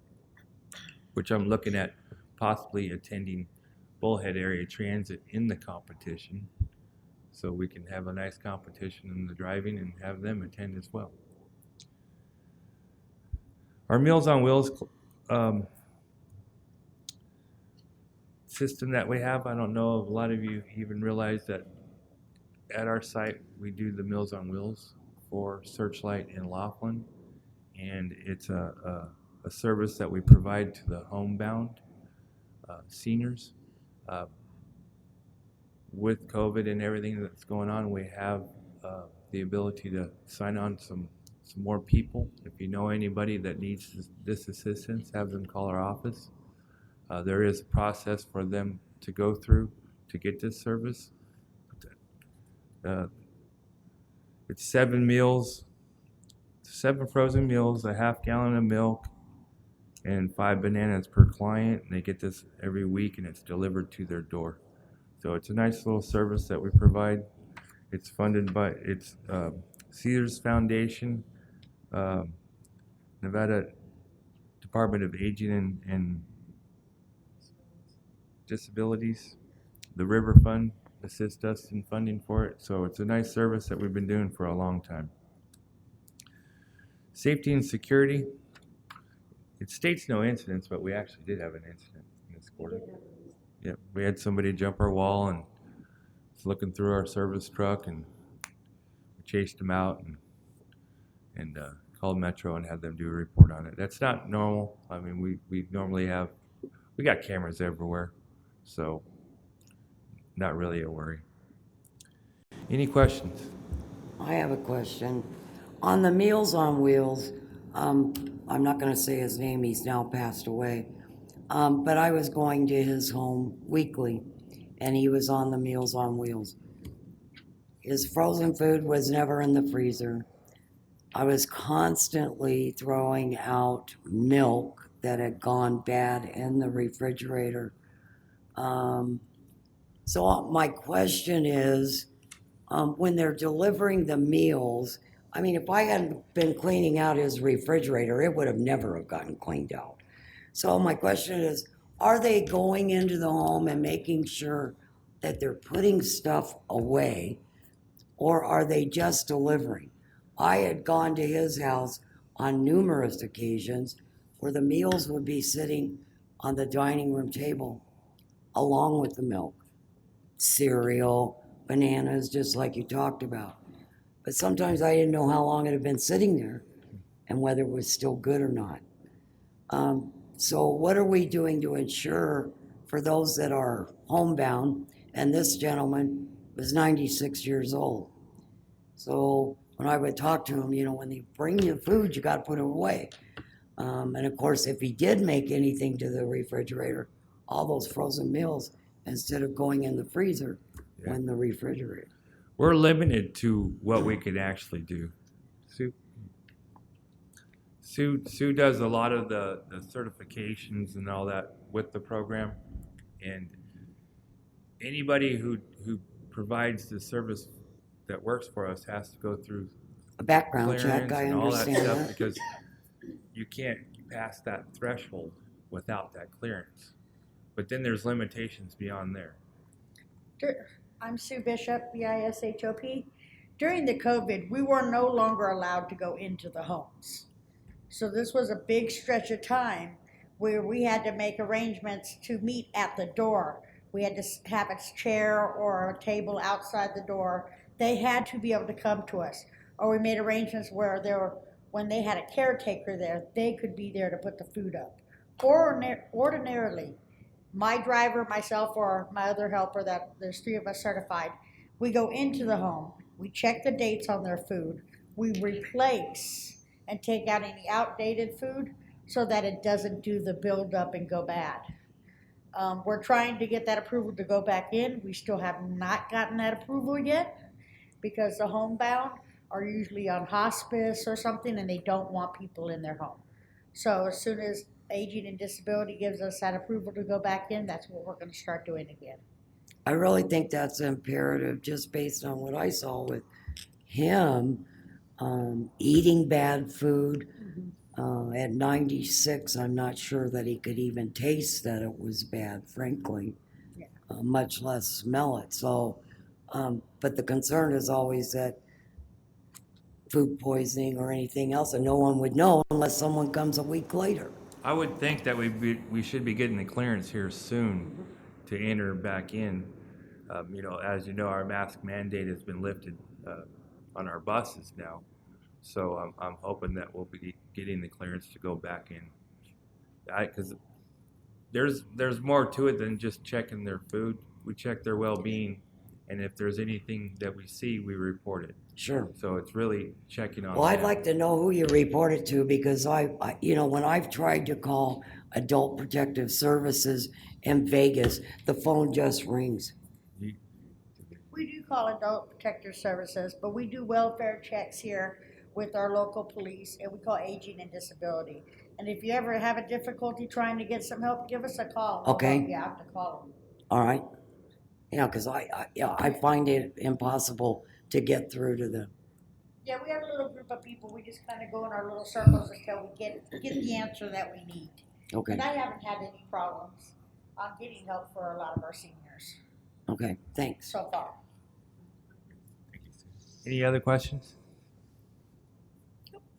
which I'm looking at possibly attending Bullhead Area Transit in the competition, so we can have a nice competition in the driving and have them attend as well. Our Meals on Wheels system that we have, I don't know if a lot of you even realize that at our site we do the Meals on Wheels for Searchlight in Laughlin, and it's a service that we provide to the homebound seniors. With COVID and everything that's going on, we have the ability to sign on some more people. If you know anybody that needs this assistance, have them call our office. There is a process for them to go through to get this service. It's 7 meals, 7 frozen meals, a half gallon of milk, and 5 bananas per client, and they get this every week, and it's delivered to their door. So it's a nice little service that we provide. It's funded by Cedars Foundation, Nevada Department of Aging and Disabilities. The River Fund assists us in funding for it. So it's a nice service that we've been doing for a long time. Safety and security. It states no incidents, but we actually did have an incident in this quarter. Yeah, we had somebody jump our wall and was looking through our service truck, and we chased them out and called Metro and had them do a report on it. That's not normal. I mean, we normally we got cameras everywhere, so not really a worry. Any questions? I have a question. On the Meals on Wheels, I'm not going to say his name, he's now passed away, but I was going to his home weekly, and he was on the Meals on Wheels. His frozen food was never in the freezer. I was constantly throwing out milk that had gone bad in the refrigerator. So my question is, when they're delivering the meals, I mean, if I hadn't been cleaning out his refrigerator, it would have never have gotten cleaned out. So my question is, are they going into the home and making sure that they're putting stuff away, or are they just delivering? I had gone to his house on numerous occasions where the meals would be sitting on the dining room table along with the milk, cereal, bananas, just like you talked about. But sometimes I didn't know how long it had been sitting there and whether it was still good or not. So what are we doing to ensure for those that are homebound? And this gentleman was 96 years old. So when I would talk to him, you know, when they bring you food, you got to put it away. And of course, if he did make anything to the refrigerator, all those frozen meals, instead of going in the freezer, went in the refrigerator. We're limited to what we could actually do. Sue does a lot of the certifications and all that with the program, and anybody who provides the service that works for us has to go through A background check, clearance I and all that understand stuff, that. because you can't pass that threshold without that clearance. But then there's limitations beyond there. I'm Sue Bishop, BISHOP. During the COVID, we were no longer allowed to go into the homes. So this was a big stretch of time where we had to make arrangements to meet at the door. We had to have a chair or a table outside the door. They had to be able to come to us. Or we made arrangements where when they had a caretaker there, they could be there to put the food up. Ordinarily, my driver, myself, or my other helper, that there's 3 of us certified, we go into the home, we check the dates on their food, we replace and take out any outdated food so that it doesn't do the buildup and go bad. We're trying to get that approval to go back in. We still have not gotten that approval yet because the homebound are usually on hospice or something and they don't want people in their home. So as soon as Aging and Disability gives us that approval to go back in, that's what we're going to start doing again. I really think that's imperative just based on what I saw with him eating bad food. At 96, I'm not sure that he could even taste that it was bad, frankly, much less smell it. So, but the concern is always that food poisoning or anything else, and no one would know unless someone comes a week later. I would think that we should be getting the clearance here soon to enter back in. You know, as you know, our mask mandate has been lifted on our buses now. So I'm hoping that we'll be getting the clearance to go back in. Because there's more to it than just checking their food. We check their well-being, and if there's anything that we see, we report it. Sure. So it's really checking on Well, I'd that. like to know who you report it to because I you know, when I've tried to call Adult Protective Services in Vegas, the phone just rings. We do call Adult Protective Services, but we do welfare checks here with our local police, and we call Aging and Disability. And if you ever have a difficulty trying to get some help, give us a call. Okay. You have to call them. All right. Yeah, because I find it impossible to get through to them. Yeah, we have a little group of people. We just kind of go in our little circles until we get the answer that we need. Okay. And I haven't had any problems on getting help for a lot of our seniors Okay, thanks. so far. Any other questions?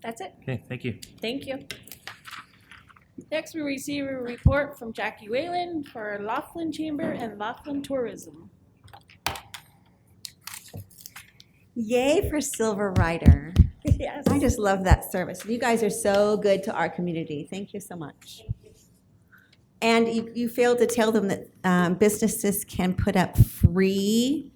That's it. Okay, thank you. Thank you. Next, we receive a report from Jackie Whalen for Laughlin Chamber and Laughlin Tourism. Yay for Silver Rider. Yes. I just love that service. You guys are so good to our community. Thank you so much. And you failed to tell them that businesses can put up free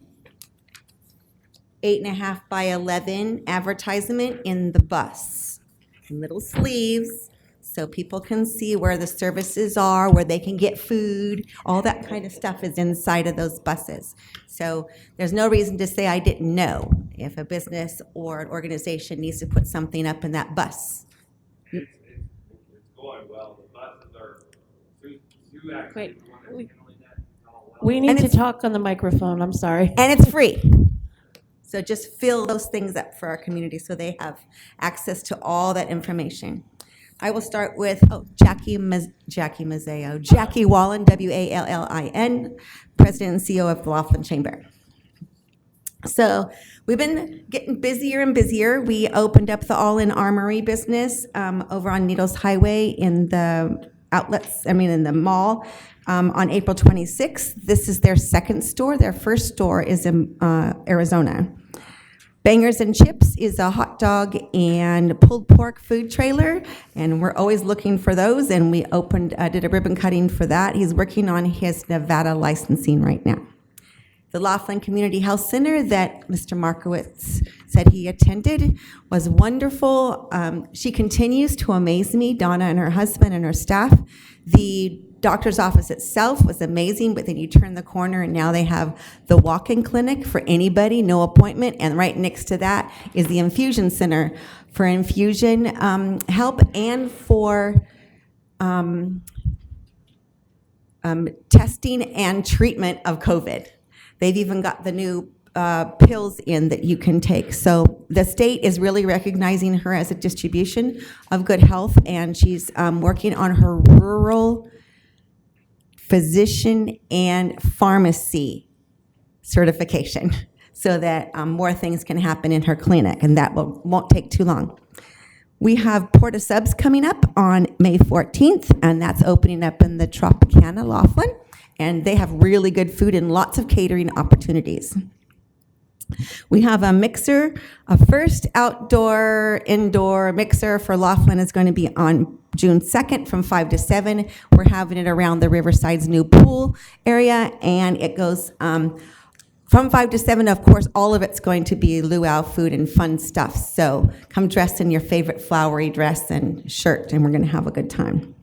8.5 by 11 advertisement in the bus, in little sleeves, so people can see where the services are, where they can get food. All that kind of stuff is inside of those buses. So there's no reason to say I didn't know if a business or an organization needs to put something up in that bus. It's going well. The buses are, Sue actually Wait, is the one that's handling that. It's all well. We need And to it's- talk on the microphone, I'm sorry. And it's free. So just fill those things up for our community so they have access to all that information. I will start with Jackie Mazzeo, Jackie Wallin, Wallin, President and CEO of the Laughlin Chamber. So we've been getting busier and busier. We opened up the All-In Armory business over on Needles Highway in the in the mall on April 26th. This is their second store. Their first store is in Arizona. Bangers and Chips is a hot dog and pulled pork food trailer, and we're always looking for those, and we did a ribbon cutting for that. He's working on his Nevada licensing right now. The Laughlin Community Health Center that Mr. Markowitz said he attended was wonderful. She continues to amaze me, Donna and her husband and her staff. The doctor's office itself was amazing, but then you turn the corner and now they have the walk-in clinic for anybody, no appointment, and right next to that is the infusion center for infusion help and for testing and treatment of COVID. They've even got the new pills in that you can take. So the state is really recognizing her as a distribution of good health, and she's working on her rural physician and pharmacy certification so that more things can happen in her clinic, and that won't take too long. We have Porta Subs coming up on May 14th, and that's opening up in the Tropicana, Laughlin. And they have really good food and lots of catering opportunities. We have a mixer, a first outdoor-indoor mixer for Laughlin is going to be on June 2nd from 5 to 7. We're having it around the Riverside's new pool area, and it goes from 5 to 7. Of course, all of it's going to be luau food and fun stuff. So come dressed in your favorite flowery dress and shirt, and we're going to have a good time.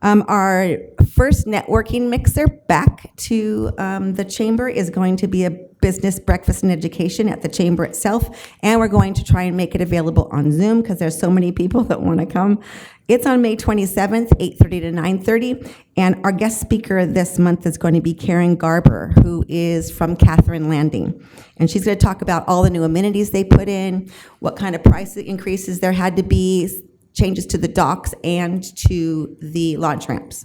Our first networking mixer back to the chamber is going to be a business breakfast and education at the chamber itself, and we're going to try and make it available on Zoom because there's so many people that want to come. It's on May 27th, 8:30 to 9:30, and our guest speaker this month is going to be Karen Garber, who is from Catherine Landing, and she's going to talk about all the new amenities they put in, what kind of price increases there had to be, changes to the docks and to the launch ramps.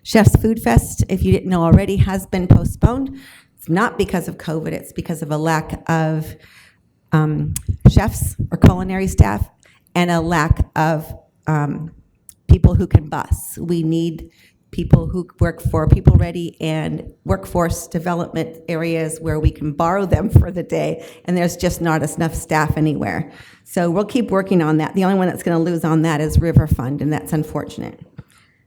Chef's Food Fest, if you didn't know already, has been postponed. It's not because of COVID, it's because of a lack of chefs or culinary staff and a lack of people who can bus. We need people who work for People Ready and workforce development areas where we can borrow them for the day, and there's just not enough staff anywhere. So we'll keep working on that. The only one that's going to lose on that is River Fund, and that's unfortunate.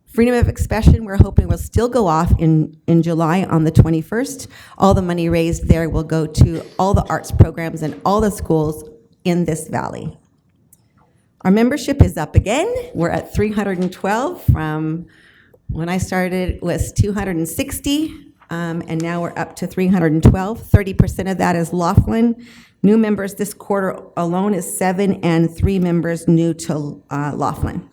Freedom of Expression, we're hoping will still go off in July on the 21st. All the money raised there will go to all the arts programs and all the schools in this valley. Our membership is up again. We're at 312 from when I started, it was 260, and now we're up to 312. 30% of that is Laughlin. New members this quarter alone is 7, and 3 members new to Laughlin.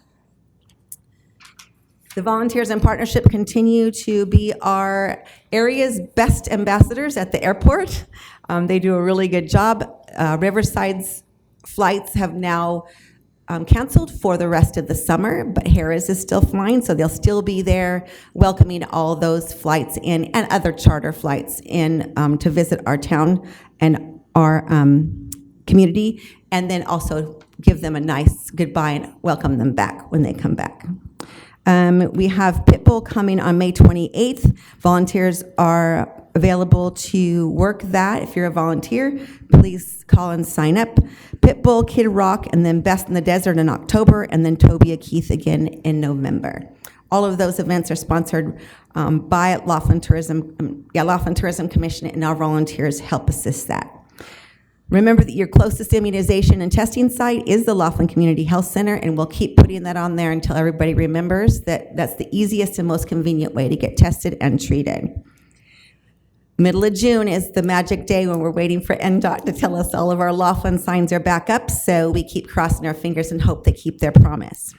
The volunteers in partnership continue to be our area's best ambassadors at the airport. They do a really good job. Riverside's flights have now canceled for the rest of the summer, but Harris is still flying, so they'll still be there welcoming all those flights in and other charter flights in to visit our town and our community, and then also give them a nice goodbye and welcome them back when they come back. We have Pitbull coming on May 28th. Volunteers are available to work that. If you're a volunteer, please call and sign up. Pitbull, Kid Rock, and then Best in the Desert in October, and then Tobia Keith again in November. All of those events are sponsored by Laughlin Tourism Commission, and our volunteers help assist that. Remember that your closest immunization and testing site is the Laughlin Community Health Center, and we'll keep putting that on there until everybody remembers that that's the easiest and most convenient way to get tested and treated. Middle of June is the magic day when we're waiting for NDOT to tell us all of our Laughlin signs are back up, so we keep crossing our fingers and hope they keep their promise.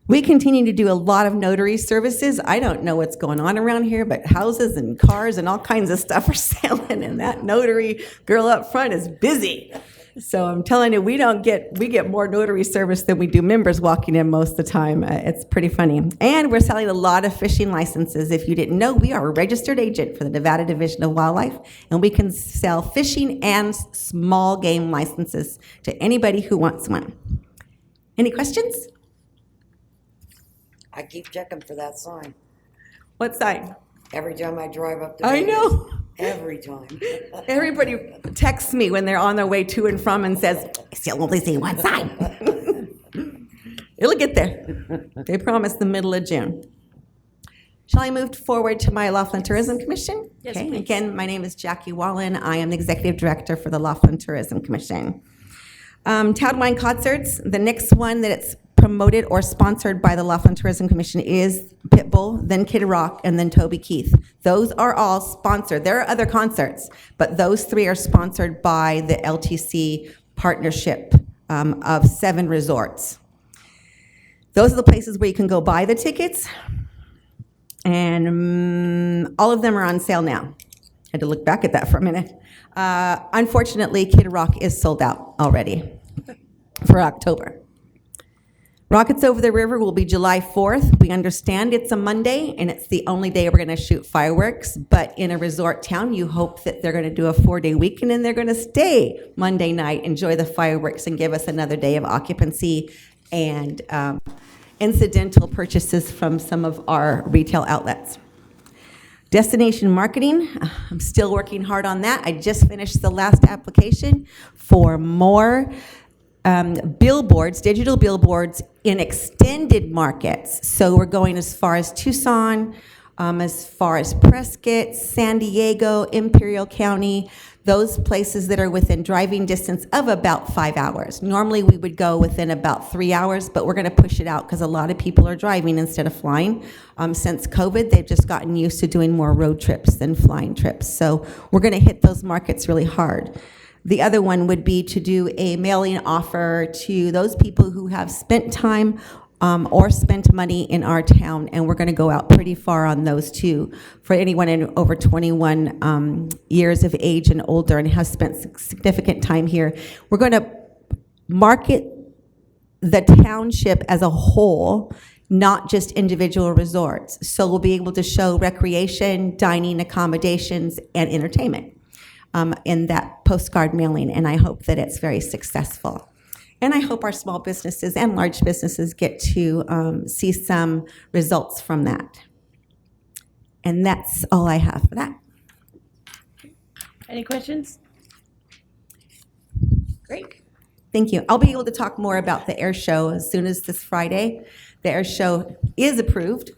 We continue to do a lot of notary services. I don't know what's going on around here, but houses and cars and all kinds of stuff are selling, and that notary girl up front is busy. So I'm telling you, we get more notary service than we do members walking in most of the time. It's pretty funny. And we're selling a lot of fishing licenses. If you didn't know, we are a registered agent for the Nevada Division of Wildlife, and we can sell fishing and small game licenses to anybody who wants one. Any questions? I keep checking for that sign. What sign? Every time I drive up to I Vegas. know. Every time. Everybody texts me when they're on their way to and from and says, I still only see one sign. It'll get there. They promise the middle of June. Shall I move forward to my Laughlin Tourism Commission? Yes, Okay. please. Again, my name is Jackie Wallen. I am the Executive Director for the Laughlin Tourism Commission. Townwide concerts, the next one that it's promoted or sponsored by the Laughlin Tourism Commission is Pitbull, then Kid Rock, and then Toby Keith. Those are all sponsored. There are other concerts, but those three are sponsored by the LTC partnership of 7 resorts. Those are the places where you can go buy the tickets, and all of them are on sale now. I had to look back at that for a minute. Unfortunately, Kid Rock is sold out already for October. Rockets Over the River will be July 4th. We understand it's a Monday, and it's the only day we're going to shoot fireworks, but in a resort town, you hope that they're going to do a 4-day weekend, and they're going to stay Monday night, enjoy the fireworks, and give us another day of occupancy and incidental purchases from some of our retail outlets. Destination marketing, I'm still working hard on that. I just finished the last application for more billboards, digital billboards in extended markets. So we're going as far as Tucson, as far as Prescott, San Diego, Imperial County, those places that are within driving distance of about 5 hours. Normally we would go within about 3 hours, but we're going to push it out because a lot of people are driving instead of flying. Since COVID, they've just gotten used to doing more road trips than flying trips. So we're going to hit those markets really hard. The other one would be to do a mailing offer to those people who have spent time or spent money in our town, and we're going to go out pretty far on those too. For anyone in over 21 years of age and older and has spent significant time here, we're going to market the township as a whole, not just individual resorts. So we'll be able to show recreation, dining, accommodations, and entertainment in that postcard mailing, and I hope that it's very successful. And I hope our small businesses and large businesses get to see some results from that. And that's all I have for that. Any questions? Great. Thank you. I'll be able to talk more about the air show as soon as this Friday. The air show is approved.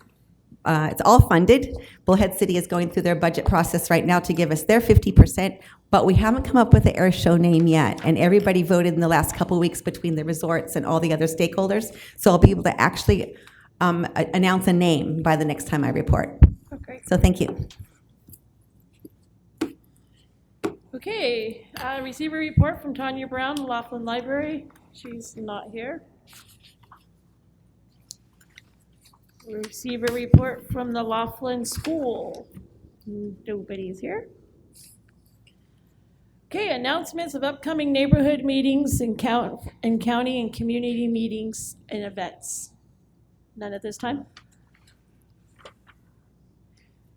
It's all funded. Bullhead City is going through their budget process right now to give us their 50%, but we haven't come up with the air show name yet. And everybody voted in the last couple weeks between the resorts and all the other stakeholders. So I'll be able to actually announce a name by the next time I report. Okay. So thank you. Okay, receive a report from Tanya Brown, Laughlin Library. She's not here. Receive a report from the Laughlin School. Nobody is here. Okay, announcements of upcoming neighborhood meetings and county and community meetings and events. None at this time?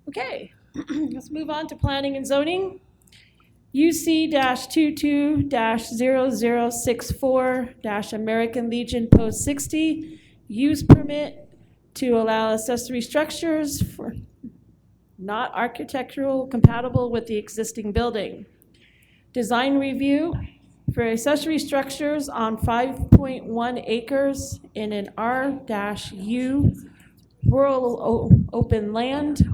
Okay, let's move on to planning and zoning. UC-22-0064-American Legion Post 60, use permit to allow accessory structures for not architectural compatible with the existing building. Design review for accessory structures on 5.1 acres in an R-U rural open land,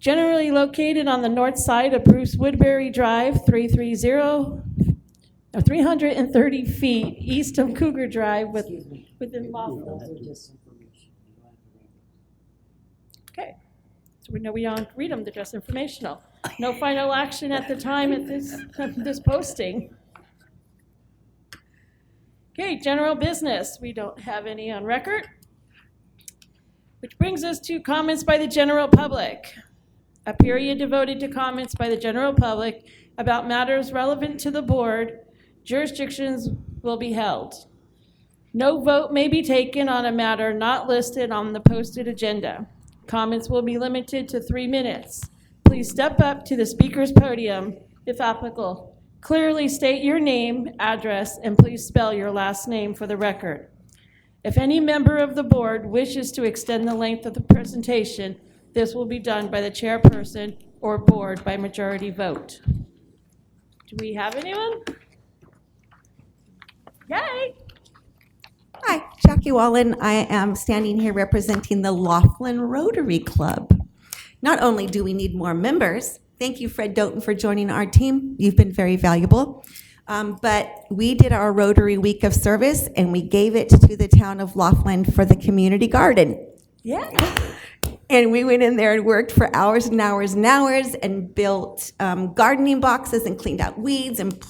generally located on the north side of Bruce Woodbury Drive, 330 feet east of Cougar Drive within Laughlin. Okay, so we know we don't read them, they're just informational. No final action at the time at this posting. Okay, general business, we don't have any on record. Which brings us to comments by the general public. a period devoted to comments by the general public about matters relevant to the board, jurisdictions will be held. No vote may be taken on a matter not listed on the posted agenda. Comments will be limited to 3 minutes. Please step up to the speaker's podium if applicable. Clearly state your name, address, and please spell your last name for the record. If any member of the board wishes to extend the length of the presentation, this will be done by the chairperson or board by majority vote. Do we have anyone? Yay! Hi, Jackie Wallen. I am standing here representing the Laughlin Rotary Club. Not only do we need more members, thank you, Fred Doughton, for joining our team. You've been very valuable. But we did our Rotary Week of Service, and we gave it to the town of Laughlin for the community garden. Yeah. And we went in there and worked for hours and hours and hours and built gardening boxes and cleaned out weeds and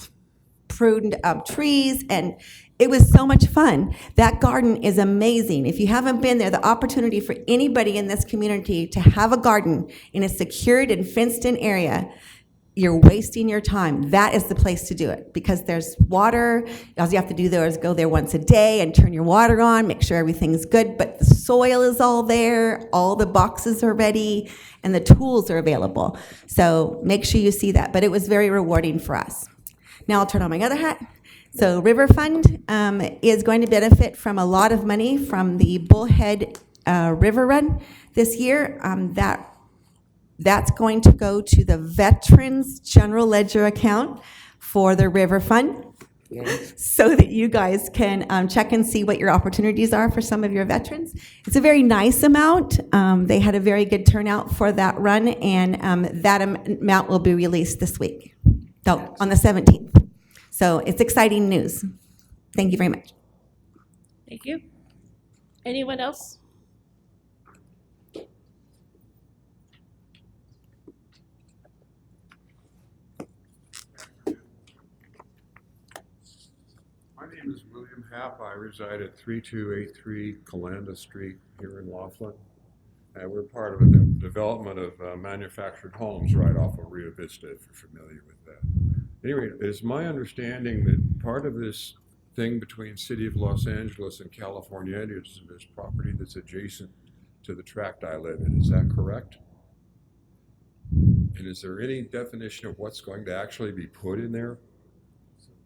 pruned trees, and it was so much fun. That garden is amazing. If you haven't been there, the opportunity for anybody in this community to have a garden in a secured and fenced-in area, you're wasting your time. That is the place to do it because there's water. All you have to do there is go there once a day and turn your water on, make sure everything's good, but the soil is all there, all the boxes are ready, and the tools are available. So make sure you see that, but it was very rewarding for us. Now I'll turn on my other hat. So River Fund is going to benefit from a lot of money from the Bullhead River Run this year. That's going to go to the Veterans General Ledger account for the River Fund, so that you guys can check and see what your opportunities are for some of your veterans. It's a very nice amount. They had a very good turnout for that run, and that amount will be released this week, so on the 17th. So it's exciting news. Thank you very much. Thank you. Anyone else? My name is William Happ. I reside at 3283 Calanda Street here in Laughlin. We're part of a development of manufactured homes right off of Rio Vista, if you're familiar with that. Anyway, it's my understanding that part of this thing between City of Los Angeles and California is this property that's adjacent to the tract I live in. Is that correct? And is there any definition of what's going to actually be put in there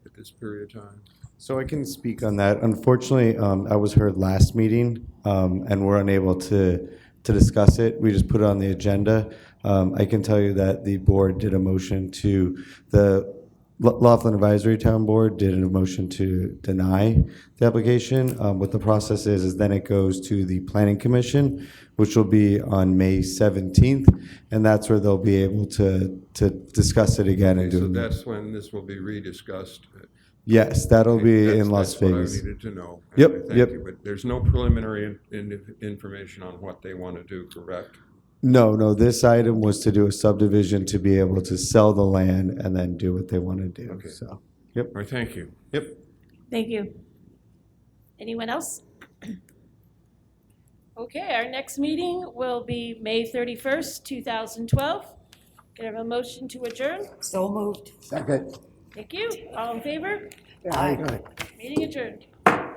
at this period of time? So I can speak on that. Unfortunately, I was heard last meeting, and we're unable to discuss it. We just put it on the agenda. I can tell you that the board did a motion to, the Laughlin Advisory Town Board did a motion to deny the application. What the process is then it goes to the Planning Commission, which will be on May 17th, and that's where they'll be able to discuss it again and do So it. that's when this will be rediscussed? Yes, that'll be in Las That's what I Vegas. needed to know. Yep, Thank yep. you. But there's no preliminary information on what they want to do, correct? No, this item was to do a subdivision to be able to sell the land and then do what they want to do. Okay. So, yep. All right, thank you. Yep. Thank you. Anyone else? Okay, our next meeting will be May 31st, 2012. Can I have a motion to adjourn? So moved. Second. Thank you. All in favor? Aye. Meeting adjourned.